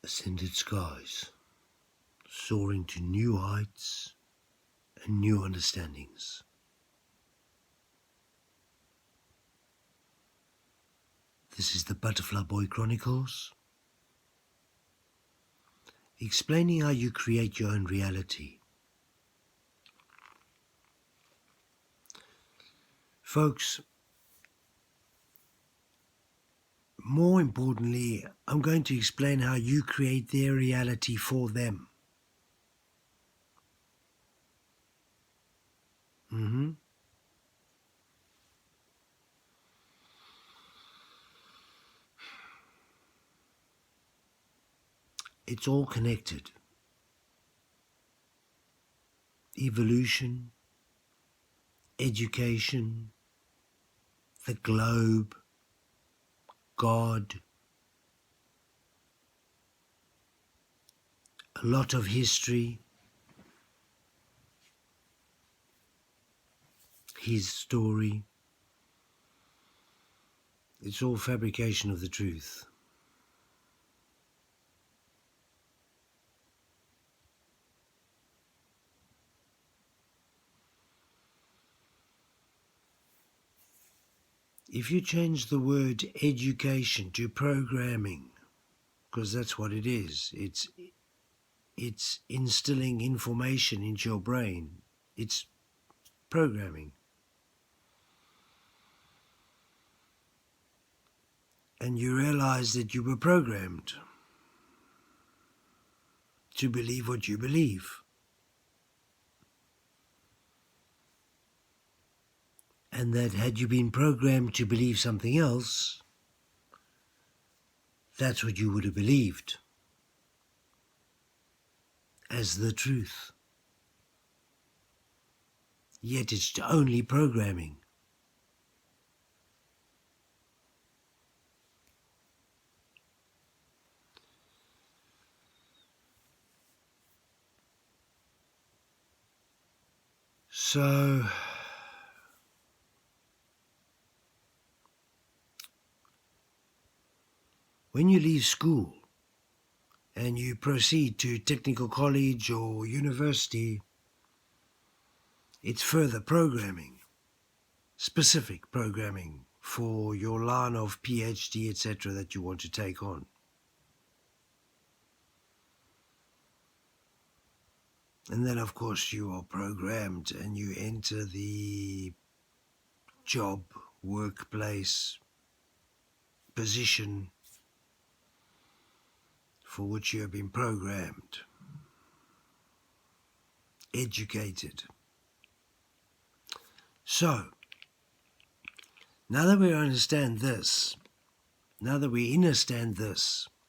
ascended skies, soaring to new heights and new understandings. This is the Butterfly Boy Chronicles, explaining how you create your own reality. Folks, more importantly, I'm going to explain how you create their reality for them. It's all connected. Evolution, education, the globe, God, a lot of history, his story. It's all fabrication of the truth. If you change the word education to programming, because that's what it is, it's instilling information into your brain. It's programming. And you realize that you were programmed to believe what you believe. And that had you been programmed to believe something else, that's what you would have believed as the truth. Yet it's only programming. So, when you leave school and you proceed to technical college or university, it's further programming, specific programming for your line of PhD, etc., that you want to take on. And then, of course, you are programmed and you enter the job, workplace, position for which you have been programmed, educated. So, now that we understand this,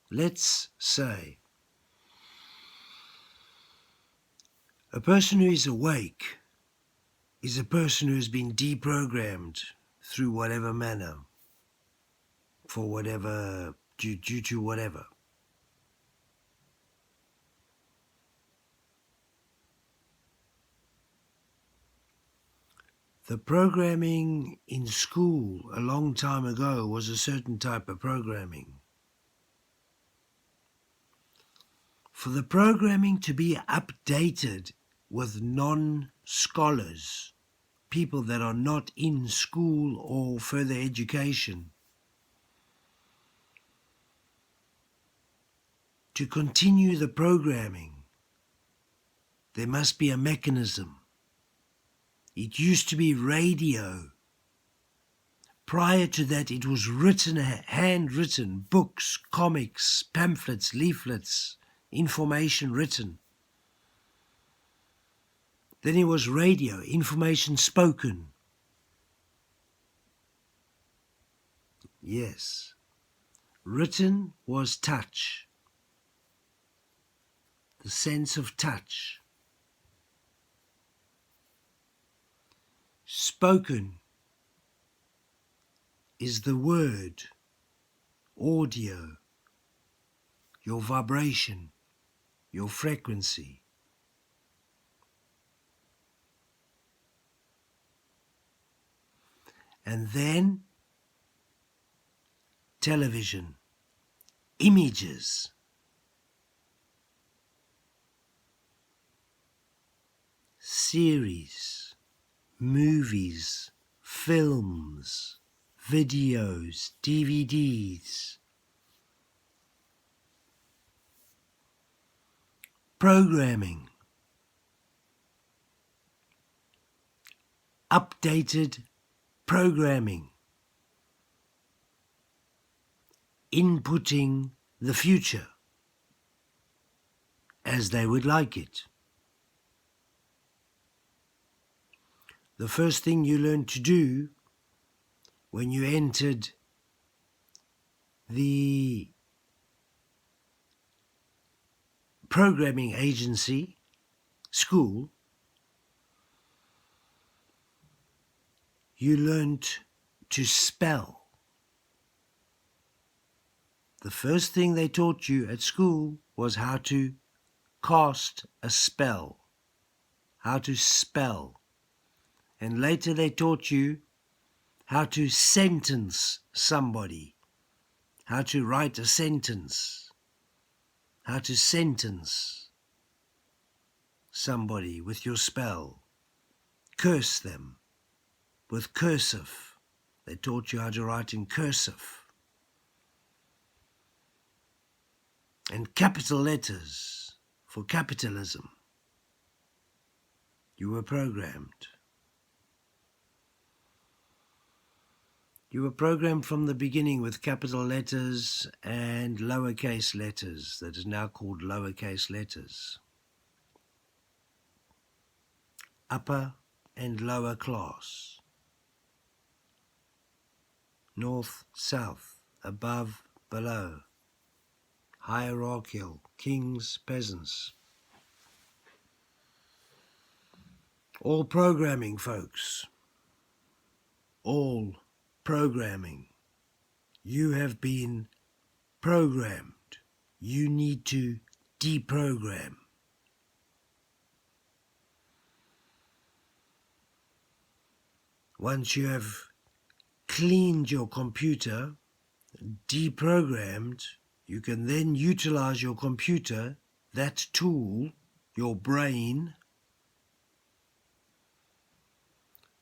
let's say a person who is awake is a person who has been deprogrammed through whatever manner, for whatever, due to whatever. The programming in school a long time ago was a certain type of programming. For the programming to be updated with non-scholars, people that are not in school or further education, to continue the programming, there must be a mechanism. It used to be radio. Prior to that, it was written, handwritten, books, comics, pamphlets, leaflets, information written. Then it was radio, information spoken. Yes. Written was touch, the sense of touch. Spoken is the word, audio, your vibration, your frequency. And then television, images, series, movies, films, videos, DVDs, programming, updated programming, inputting the future as they would like it. The first thing you learned to do when you entered the programming agency, school, you learned to spell. The first thing they taught you at school was how to cast a spell, how to spell. And later they taught you how to sentence somebody, how to write a sentence, how to sentence somebody with your spell, curse them with cursive. They taught you how to write in cursive. And capital letters for capitalism. You were programmed. You were programmed from the beginning with capital letters and lowercase letters, that is now called lowercase letters. Upper and lower class. North, south, above, below. Hierarchical, kings, peasants. All programming, folks. All programming. You have been programmed. You need to deprogram. Once you have cleaned your computer, deprogrammed, you can then utilize your computer, that tool, your brain,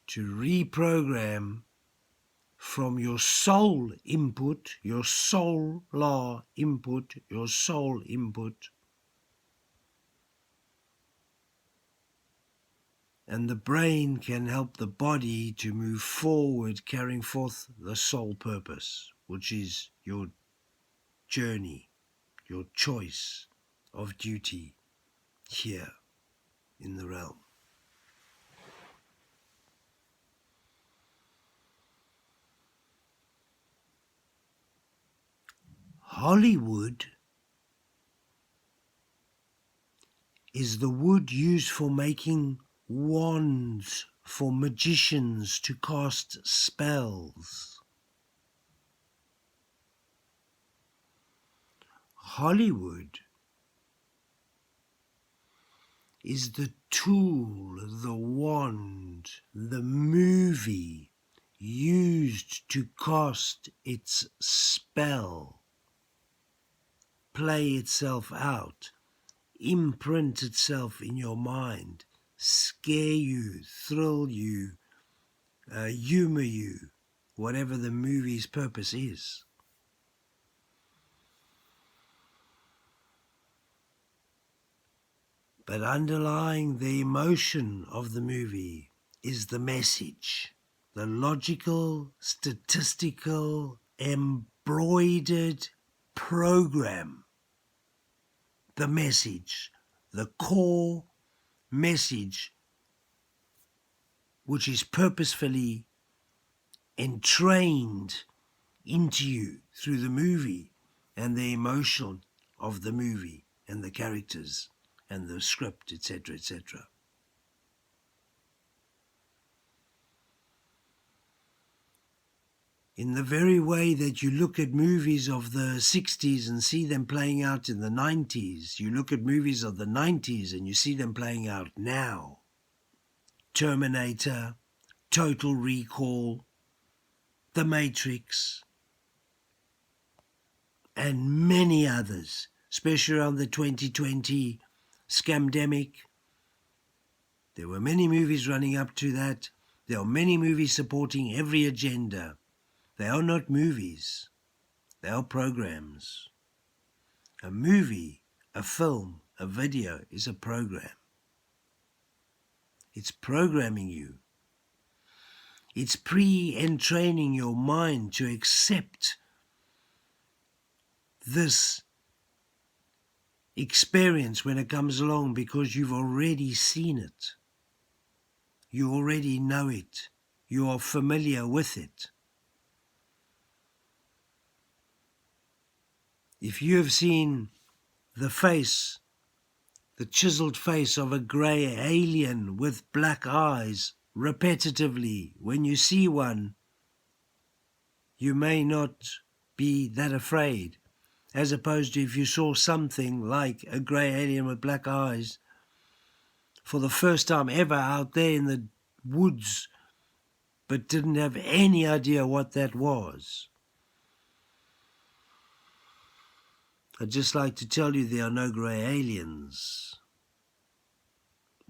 to reprogram from your soul input, your solar input, your soul input, and the brain can help the body to move forward, carrying forth the soul purpose, which is your journey, your choice of duty here in the realm. Hollywood is the wood used for making wands for magicians to cast spells. Hollywood is the tool, the wand, the movie used to cast its spell, play itself out, imprint itself in your mind, scare you, thrill you, humor you, whatever the movie's purpose is. But underlying the emotion of the movie is the message, the logical, statistical, embroidered program, the message, the core message, which is purposefully entrained into you through the movie and the emotion of the movie and the characters and the script, etc., etc. In the very way that you look at movies of the 60s and see them playing out in the 90s, you look at movies of the 90s and you see them playing out now. Terminator, Total Recall, The Matrix, and many others, especially around the 2020 scamdemic. There were many movies running up to that. There are many movies supporting every agenda. They are not movies. They are programs. A movie, a film, a video is a program. It's programming you. It's pre-entraining your mind to accept this experience when it comes along, because you've already seen it. You already know it. You are familiar with it. If you have seen the face, the chiseled face of a grey alien with black eyes repetitively, when you see one, you may not be that afraid, as opposed to if you saw something like a grey alien with black eyes for the first time ever out there in the woods, but didn't have any idea what that was. I'd just like to tell you there are no grey aliens.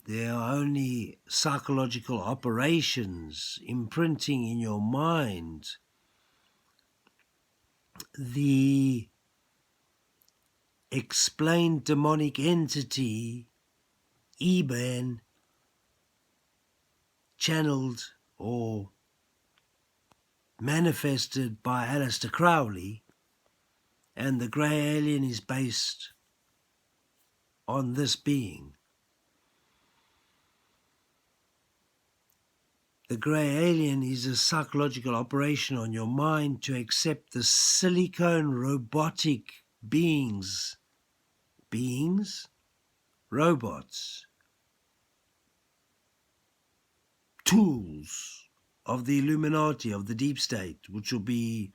There are only psychological operations imprinting in your mind the explained demonic entity, Eban, channeled or manifested by Aleister Crowley, and the grey alien is based on this being. The grey alien is a psychological operation on your mind to accept the silicone robotic beings, robots, tools of the Illuminati, of the deep state, which will be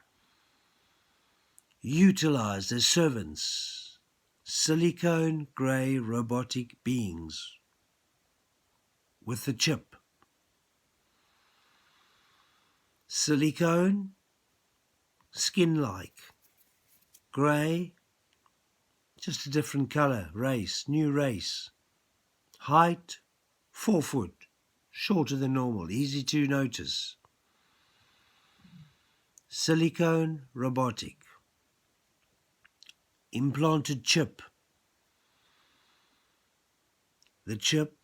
utilized as servants, silicone grey robotic beings with the chip. Silicone, skin-like, grey, just a different colour, race, new race. Height, 4 foot, shorter than normal, easy to notice. Silicone, robotic. Implanted chip. The chip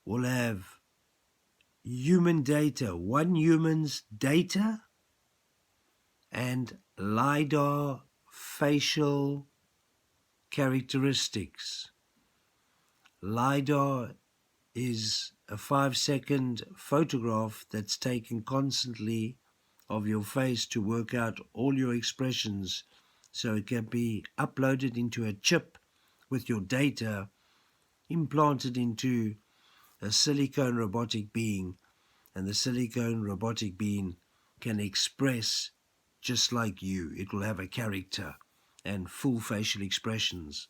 will have human data, one human's data, and LiDAR facial characteristics. LiDAR is a 5-second photograph that's taken constantly of your face to work out all your expressions, so it can be uploaded into a chip with your data implanted into a silicone robotic being, and the silicone robotic being can express just like you. It will have a character and full facial expressions,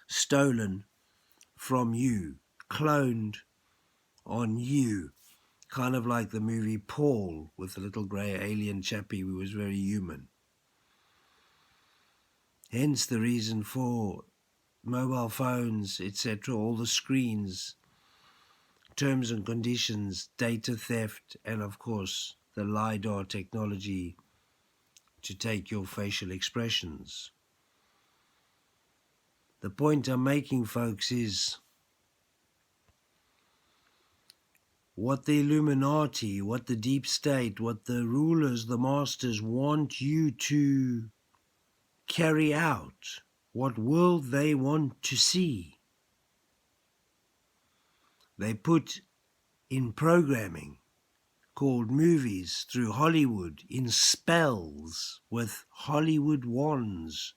stolen from you, cloned on you, kind of like the movie Paul with the little grey alien chappie who was very human. Hence the reason for mobile phones, etc., all the screens, terms and conditions, data theft, and of course the LiDAR technology to take your facial expressions. The point I'm making, folks, is what the Illuminati, what the deep state, what the rulers, the masters want you to carry out, what world they want to see. They put in programming called movies through Hollywood in spells with Hollywood wands.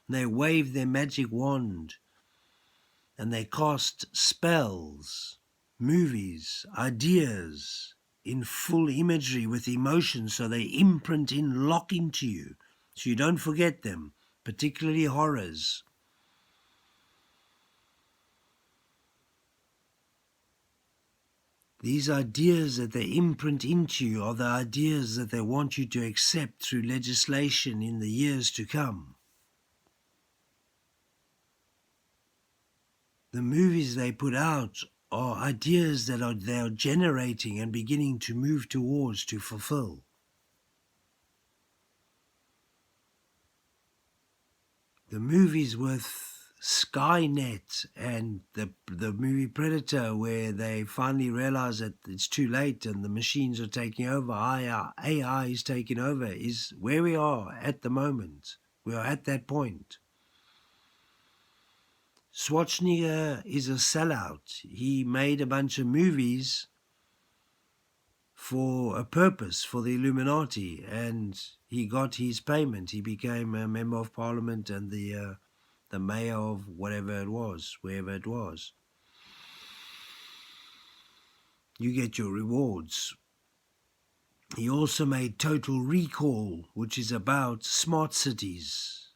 They wave their magic wand and they cast spells, movies, ideas in full imagery with emotion, so they imprint in, lock into you, so you don't forget them, particularly horrors. These ideas that they imprint into you are the ideas that they want you to accept through legislation in the years to come. The movies they put out are ideas that they are generating and beginning to move towards to fulfill. The movies with Skynet and the movie Predator, where they finally realize that it's too late and the machines are taking over, AI is taking over, is where we are at the moment. We are at that point. Schwarzenegger is a sellout. He made a bunch of movies for a purpose, for the Illuminati, and he got his payment. He became a member of parliament and the mayor of whatever it was, wherever it was. You get your rewards. He also made Total Recall, which is about smart cities.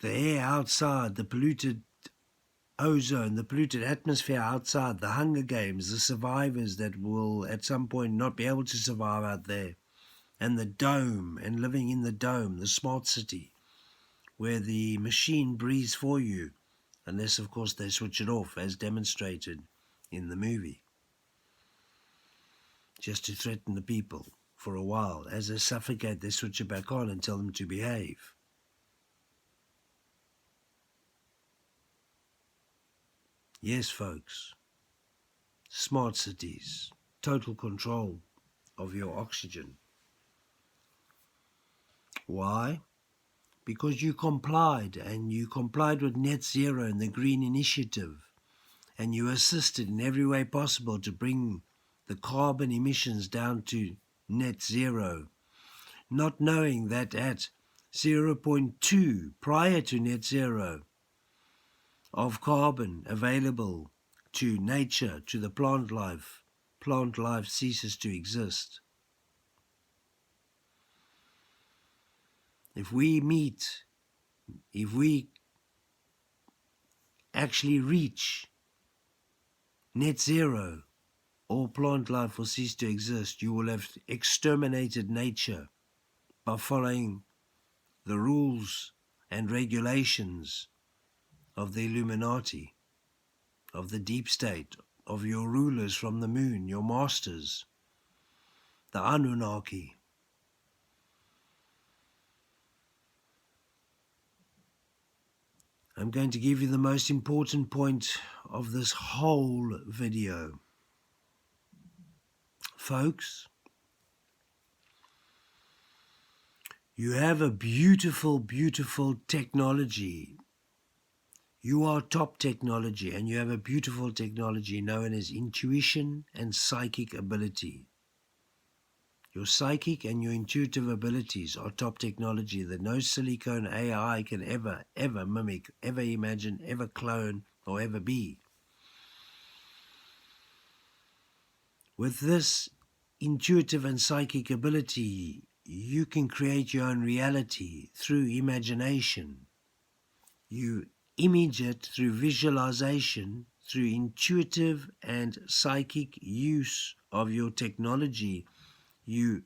The air outside, the polluted ozone, the polluted atmosphere outside, the Hunger Games, the survivors that will at some point not be able to survive out there, and the dome, and living in the dome, the smart city, where the machine breathes for you, unless of course they switch it off, as demonstrated in the movie, just to threaten the people for a while. As they suffocate, they switch it back on and tell them to behave. Yes, folks, smart cities, total control of your oxygen. Why? Because you complied, and you complied with net zero and the green initiative, and you assisted in every way possible to bring the carbon emissions down to net zero, not knowing that at 0.2 prior to net zero of carbon available to nature, to the plant life ceases to exist. If we actually reach net zero, all plant life will cease to exist. You will have exterminated nature by following the rules and regulations of the Illuminati, of the deep state, of your rulers from the moon, your masters, the Anunnaki. I'm going to give you the most important point of this whole video. Folks, you have a beautiful, beautiful technology. You are top technology, and you have a beautiful technology known as intuition and psychic ability. Your psychic and your intuitive abilities are top technology that no silicone AI can ever mimic, ever imagine, ever clone, or ever be. With this intuitive and psychic ability, you can create your own reality through imagination. You image it through visualization, through intuitive and psychic use of your technology. You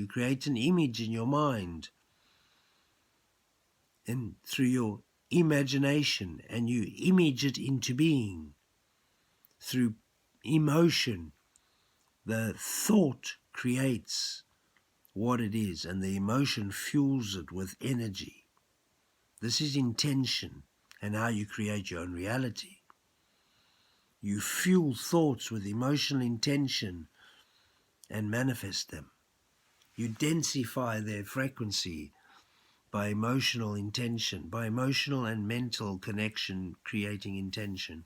create an image in your mind, and through your imagination, and you image it into being. Through emotion, the thought creates what it is, and the emotion fuels it with energy. This is intention, and how you create your own reality. You fuel thoughts with emotional intention and manifest them. You densify their frequency by emotional intention, by emotional and mental connection, creating intention.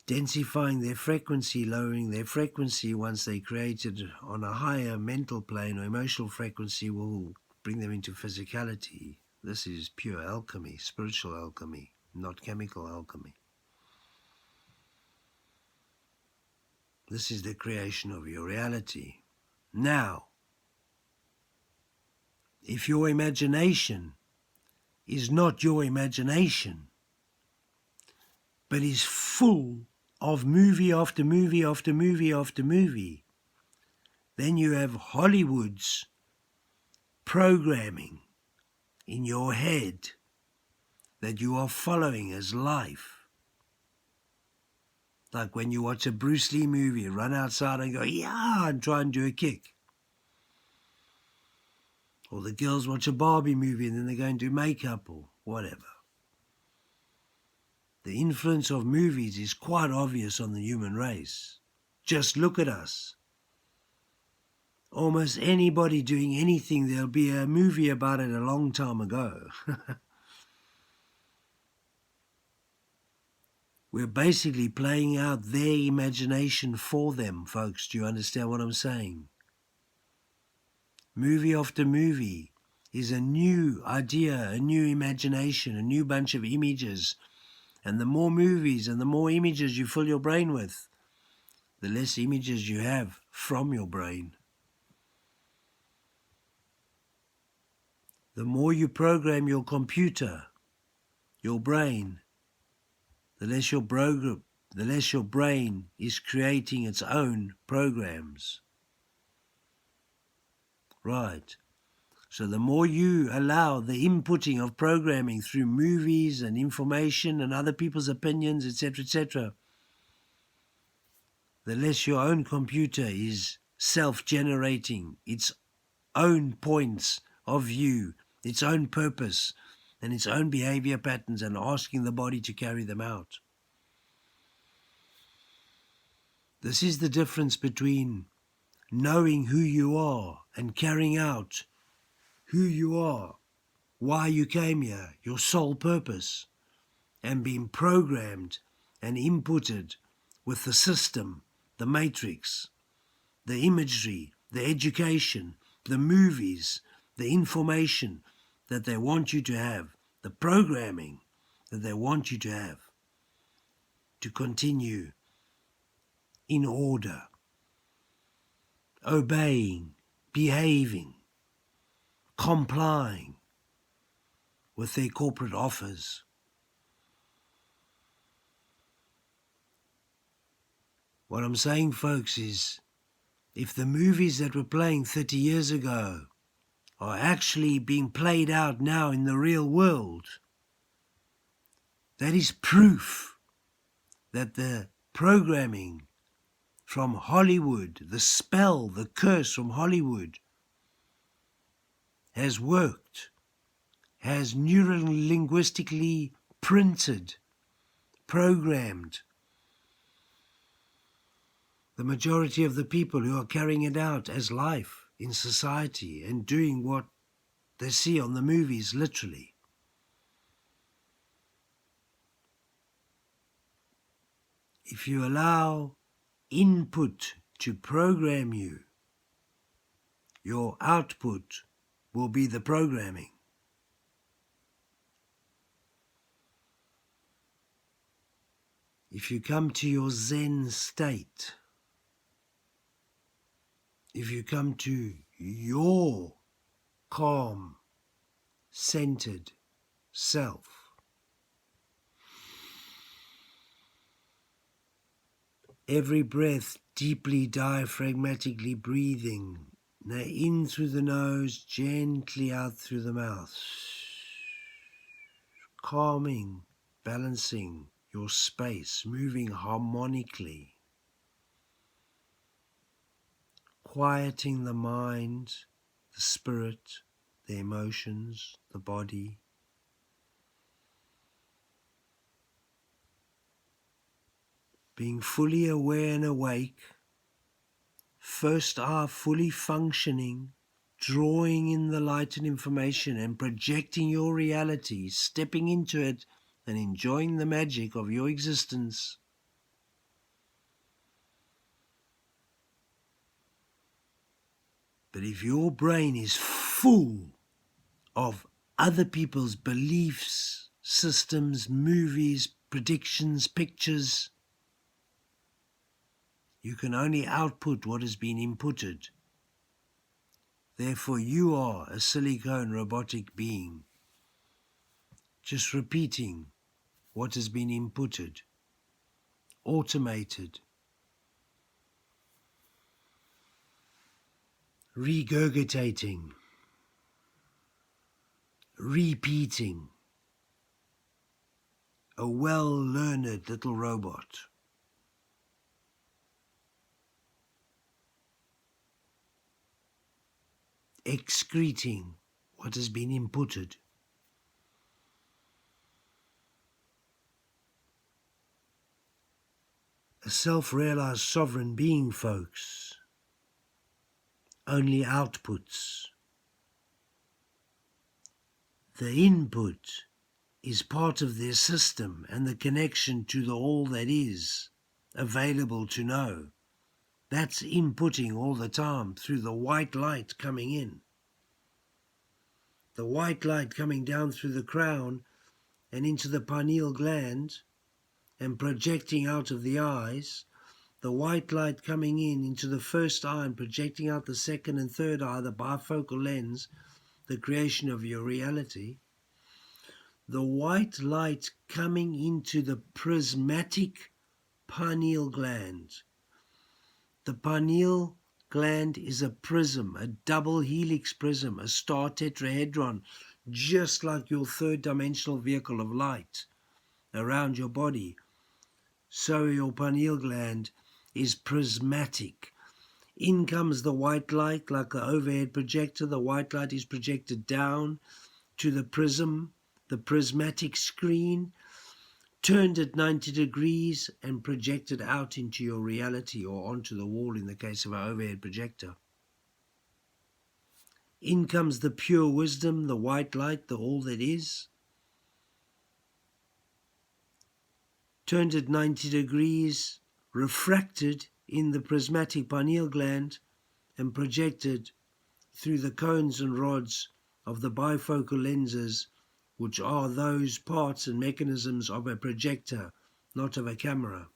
Densifying their frequency, lowering their frequency once they created on a higher mental plane or emotional frequency will bring them into physicality. This is pure alchemy, spiritual alchemy, not chemical alchemy. This is the creation of your reality. Now, if your imagination is not your imagination, but is full of movie after movie after movie after movie, then you have Hollywood's programming in your head that you are following as life. Like when you watch a Bruce Lee movie, run outside and go, yeah, and try and do a kick. Or the girls watch a Barbie movie and then they go and do makeup or whatever. The influence of movies is quite obvious on the human race. Just look at us. Almost anybody doing anything, there'll be a movie about it a long time ago. We're basically playing out their imagination for them, folks. Do you understand what I'm saying? Movie after movie is a new idea, a new imagination, a new bunch of images. And the more movies and the more images you fill your brain with, the less images you have from your brain. The more you program your computer, your brain, the less your brain is creating its own programs. Right. So the more you allow the inputting of programming through movies and information and other people's opinions, etc., the less your own computer is self-generating its own points of view, its own purpose, and its own behavior patterns, and asking the body to carry them out. This is the difference between knowing who you are and carrying out who you are, why you came here, your sole purpose, and being programmed and inputted with the system, the matrix, the imagery, the education, the movies, the information that they want you to have, the programming that they want you to have, to continue in order, obeying, behaving, complying with their corporate offers. What I'm saying, folks, is if the movies that were playing 30 years ago are actually being played out now in the real world, that is proof that the programming from Hollywood, the spell, the curse from Hollywood, has worked, has neuro-linguistically printed, programmed the majority of the people who are carrying it out as life in society and doing what they see on the movies, literally. If you allow input to program you, your output will be the programming. If you come to your Zen state, if you come to your calm, centered self, every breath deeply diaphragmatically breathing, now in through the nose, gently out through the mouth, calming, balancing your space, moving harmonically, quieting the mind, the spirit, the emotions, the body. Being fully aware and awake, first eye fully functioning, drawing in the light and information and projecting your reality, stepping into it and enjoying the magic of your existence. But if your brain is full of other people's beliefs, systems, movies, predictions, pictures, you can only output what has been inputted. Therefore, you are a silicone robotic being, just repeating what has been inputted, automated, regurgitating, repeating, a well-learned little robot. Excreting what has been inputted. A self-realized sovereign being, folks, only outputs. The input is part of their system and the connection to the all that is available to know. That's inputting all the time through the white light coming in. The white light coming down through the crown and into the pineal gland and projecting out of the eyes. The white light coming in into the first eye and projecting out the second and third eye, the bifocal lens, the creation of your reality. The white light coming into the prismatic pineal gland. The pineal gland is a prism, a double helix prism, a star tetrahedron, just like your third dimensional vehicle of light around your body. So your pineal gland is prismatic. In comes the white light like an overhead projector. The white light is projected down to the prism, the prismatic screen, turned at 90 degrees and projected out into your reality or onto the wall in the case of an overhead projector. In comes the pure wisdom, the white light, the all that is, turned at 90 degrees, refracted in the prismatic pineal gland and projected through the cones and rods of the bifocal lenses, which are those parts and mechanisms of a projector, not of a camera.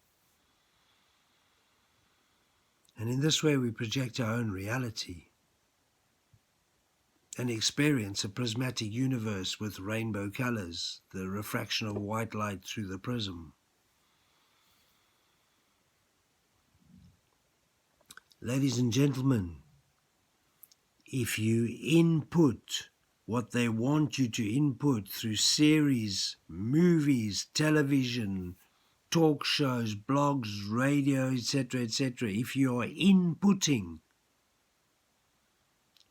And in this way we project our own reality and experience a prismatic universe with rainbow colors, the refraction of white light through the prism. Ladies and gentlemen, if you input what they want you to input through series, movies, television, talk shows, blogs, radio, etc., if you are inputting,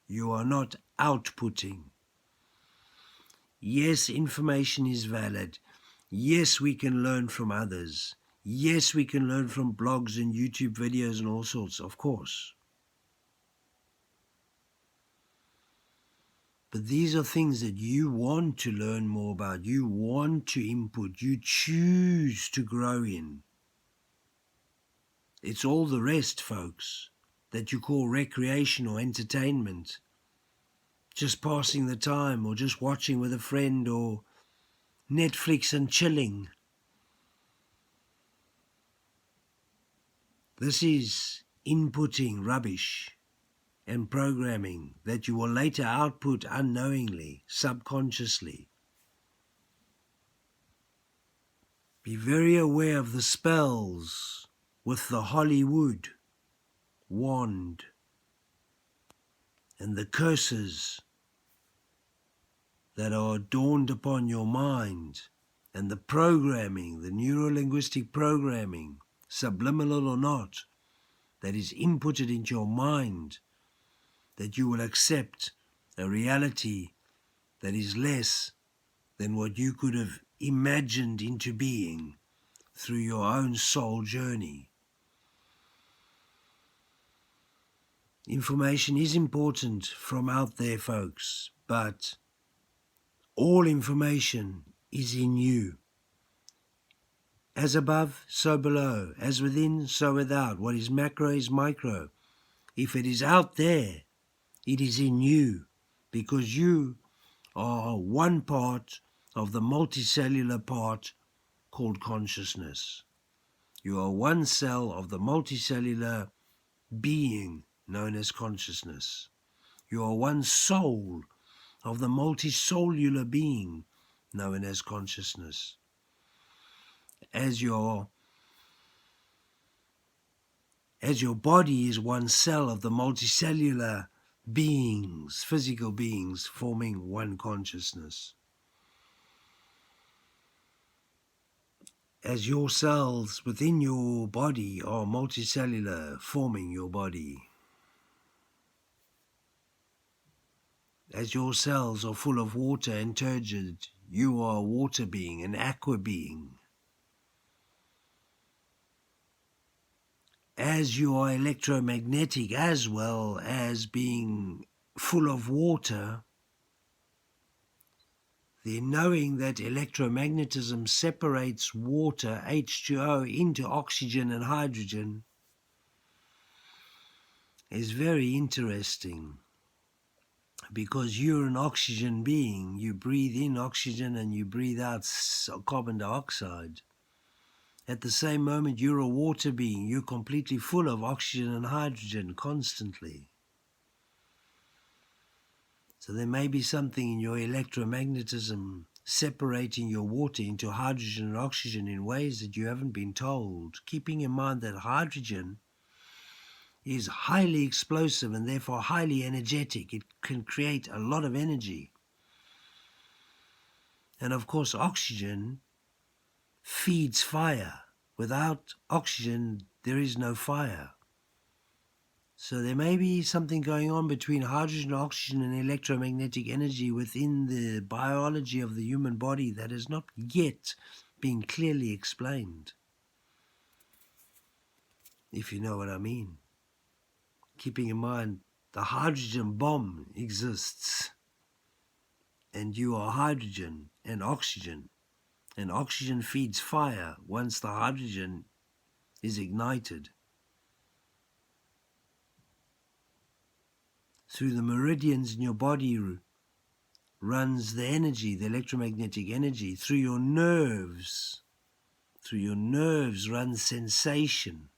you are not outputting. Yes, information is valid. Yes, we can learn from others. Yes, we can learn from blogs and YouTube videos and all sorts, of course. But these are things that you want to learn more about, you want to input, you choose to grow in. It's all the rest, folks, that you call recreation or entertainment. Just passing the time or just watching with a friend or Netflix and chilling. This is inputting rubbish and programming that you will later output unknowingly, subconsciously. Be very aware of the spells with the Hollywood wand and the curses that are dawned upon your mind and the programming, the neuro-linguistic programming, subliminal or not, that is inputted into your mind, that you will accept a reality that is less than what you could have imagined into being through your own soul journey. Information is important from out there, folks, but all information is in you. As above, so below. As within, so without. What is macro is micro. If it is out there, it is in you, because you are one part of the multicellular part called consciousness. You are one cell of the multicellular being known as consciousness. You are one soul of the multicellular being known as consciousness. As your body is one cell of the multicellular beings, physical beings forming one consciousness. as your cells within your body are multicellular, forming your body. As your cells are full of water and turgid, you are a water being, an aqua being. As you are electromagnetic as well as being full of water, the knowing that electromagnetism separates water, H2O, into oxygen and hydrogen is very interesting, because you're an oxygen being. You breathe in oxygen and you breathe out carbon dioxide. At the same moment, you're a water being. You're completely full of oxygen and hydrogen constantly. So there may be something in your electromagnetism separating your water into hydrogen and oxygen in ways that you haven't been told, keeping in mind that hydrogen is highly explosive and therefore highly energetic. It can create a lot of energy. And of course, oxygen feeds fire. Without oxygen, there is no fire. So there may be something going on between hydrogen, oxygen, and electromagnetic energy within the biology of the human body that has not yet been clearly explained, if you know what I mean. Keeping in mind, the hydrogen bomb exists, and you are hydrogen and oxygen feeds fire once the hydrogen is ignited. Through the meridians in your body runs the energy, the electromagnetic energy. Through your nerves runs sensation,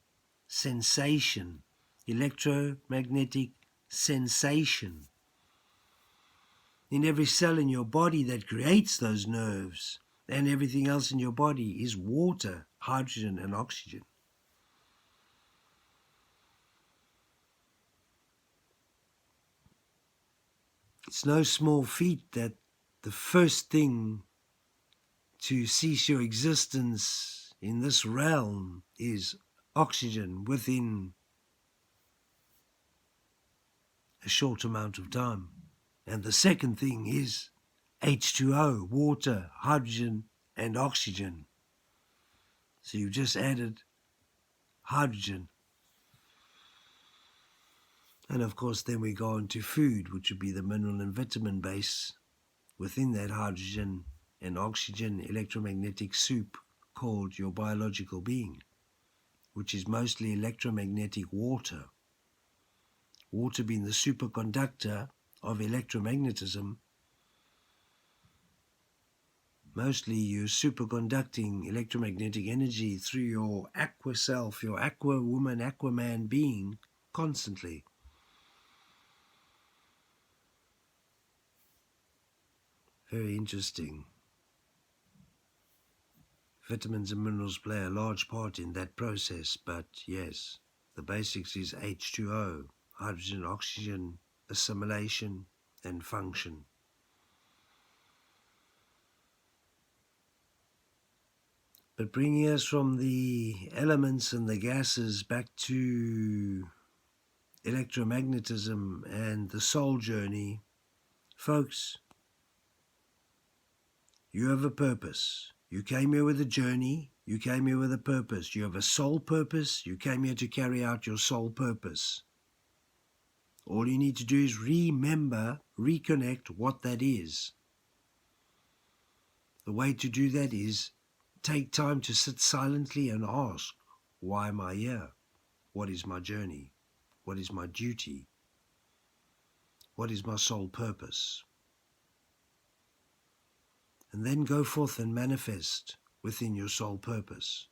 electromagnetic sensation. In every cell in your body that creates those nerves and everything else in your body is water, hydrogen, and oxygen. It's no small feat that the first thing to cease your existence in this realm is oxygen within a short amount of time. And the second thing is H2O, water, hydrogen, and oxygen. So you've just added hydrogen. And of course, then we go on to food, which would be the mineral and vitamin base within that hydrogen and oxygen electromagnetic soup called your biological being, which is mostly electromagnetic water. Water being the superconductor of electromagnetism. Mostly you're superconducting electromagnetic energy through your aqua self, your aqua woman, aqua man being constantly. Very interesting. Vitamins and minerals play a large part in that process, but yes, the basics is H2O, hydrogen, oxygen, assimilation, and function. But bringing us from the elements and the gases back to electromagnetism and the soul journey, folks, you have a purpose. You came here with a journey. You came here with a purpose. You have a soul purpose. You came here to carry out your soul purpose. All you need to do is remember, reconnect what that is. The way to do that is take time to sit silently and ask, why am I here? What is my journey? What is my duty? What is my soul purpose? And then go forth and manifest within your soul purpose.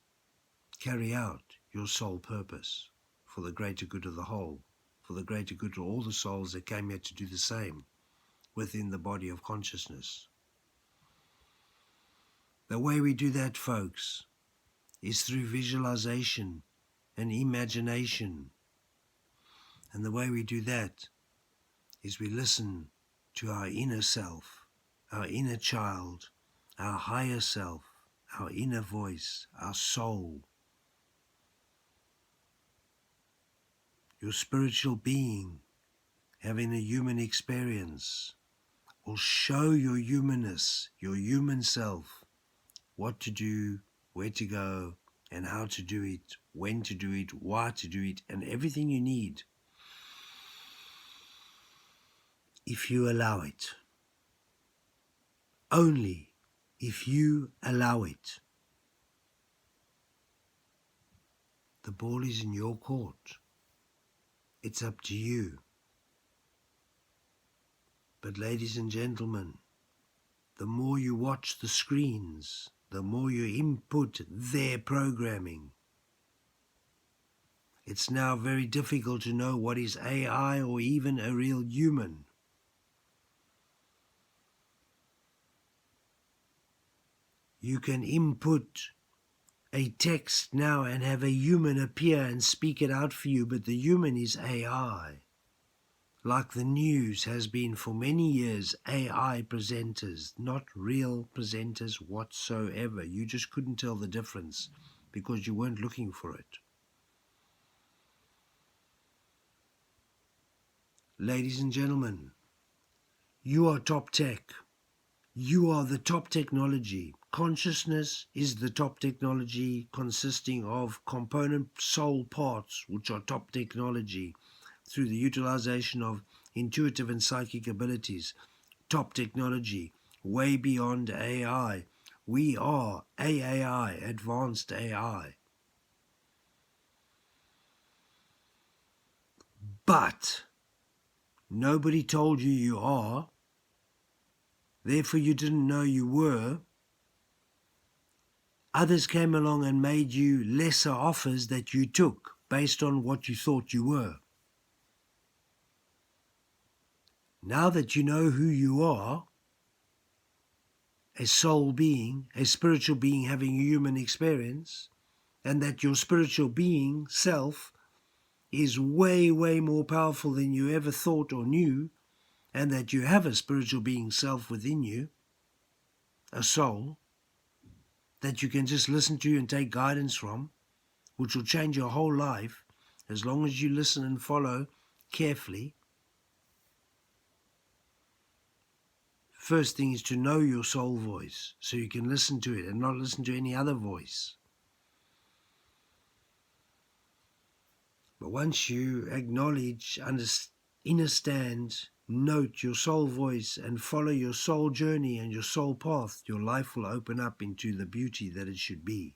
Carry out your soul purpose for the greater good of the whole, for the greater good of all the souls that came here to do the same within the body of consciousness. The way we do that, folks, is through visualization and imagination. And the way we do that is we listen to our inner self, our inner child, our higher self, our inner voice, our soul, your spiritual being having a human experience will show your humanness, your human self, what to do, where to go, and how to do it, when to do it, why to do it, and everything you need if you allow it. Only if you allow it. The ball is in your court. It's up to you. But ladies and gentlemen, the more you watch the screens, the more you input their programming. It's now very difficult to know what is AI or even a real human. You can input a text now and have a human appear and speak it out for you, but the human is AI. Like the news has been for many years, AI presenters, not real presenters whatsoever. You just couldn't tell the difference because you weren't looking for it. Ladies and gentlemen, you are top tech. You are the top technology. Consciousness is the top technology, consisting of component soul parts, which are top technology, through the utilization of intuitive and psychic abilities. Top technology, way beyond AI. We are AAI, advanced AI. But nobody told you you are. Therefore, you didn't know you were. Others came along and made you lesser offers that you took based on what you thought you were. Now that you know who you are, a soul being, a spiritual being having a human experience, and that your spiritual being, self, is way, way more powerful than you ever thought or knew, and that you have a spiritual being self within you, a soul, that you can just listen to and take guidance from, which will change your whole life as long as you listen and follow carefully. First thing is to know your soul voice so you can listen to it and not listen to any other voice. But once you acknowledge, understand, note your soul voice and follow your soul journey and your soul path, your life will open up into the beauty that it should be.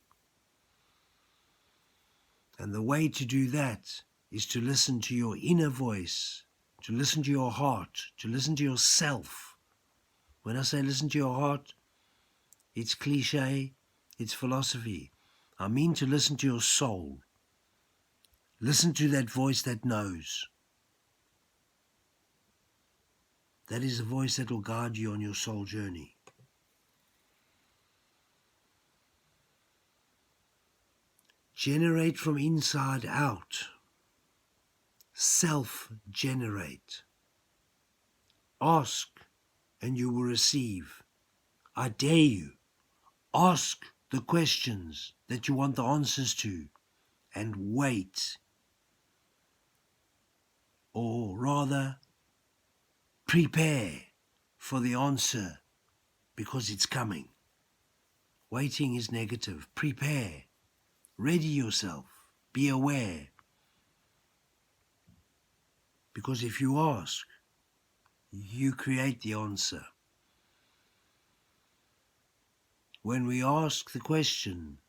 And the way to do that is to listen to your inner voice, to listen to your heart, to listen to yourself. When I say listen to your heart, it's cliche, it's philosophy. I mean to listen to your soul. Listen to that voice that knows. That is the voice that will guide you on your soul journey. Generate from inside out. Self-generate. Ask and you will receive. I dare you. Ask the questions that you want the answers to and wait. Or rather, prepare for the answer because it's coming. Waiting is negative. Prepare. Ready yourself. Be aware. Because if you ask, you create the answer. When we ask the question,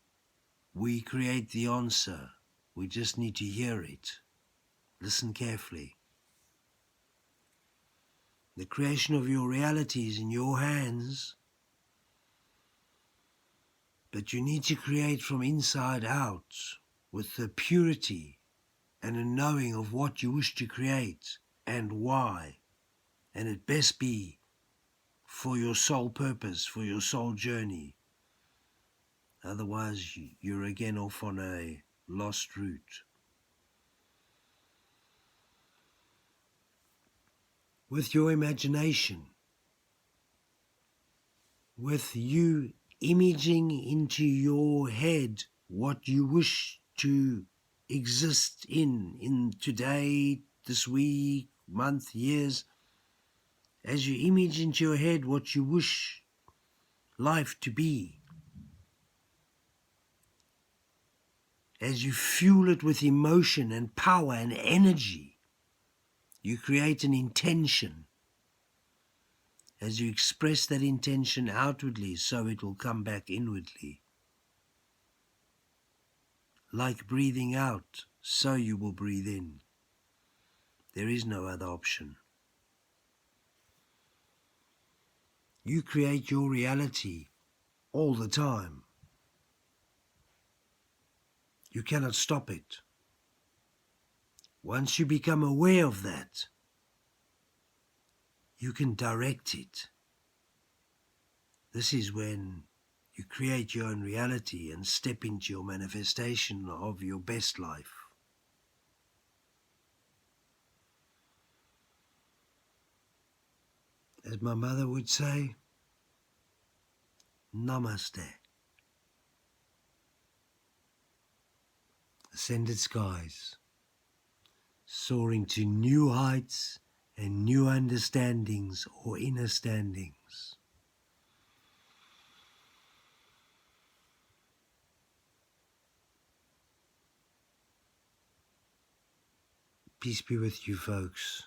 we create the answer. We just need to hear it. Listen carefully. The creation of your reality is in your hands, but you need to create from inside out with the purity and a knowing of what you wish to create and why. And it best be for your soul purpose, for your soul journey. Otherwise, you're again off on a lost route. With your imagination, with you imaging into your head what you wish to exist in today, this week, month, years, as you image into your head what you wish life to be, as you fuel it with emotion and power and energy, you create an intention. As you express that intention outwardly, so it will come back inwardly. Like breathing out, so you will breathe in. There is no other option. You create your reality all the time. You cannot stop it. Once you become aware of that, you can direct it. This is when you create your own reality and step into your manifestation of your best life. As my mother would say, Namaste. Ascended skies, soaring to new heights and new understandings or inner standings. Peace be with you, folks.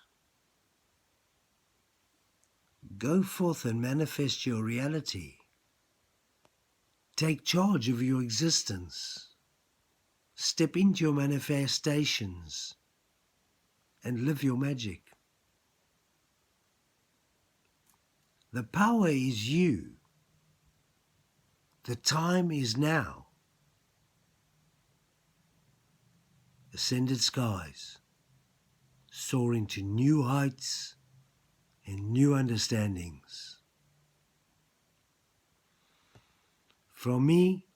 Go forth and manifest your reality. Take charge of your existence. Step into your manifestations and live your magic. The power is you. The time is now. Ascended skies, soaring to new heights and new understandings. From me,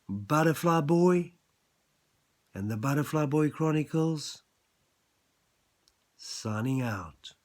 Butterfly Boy and the Butterfly Boy Chronicles, signing out.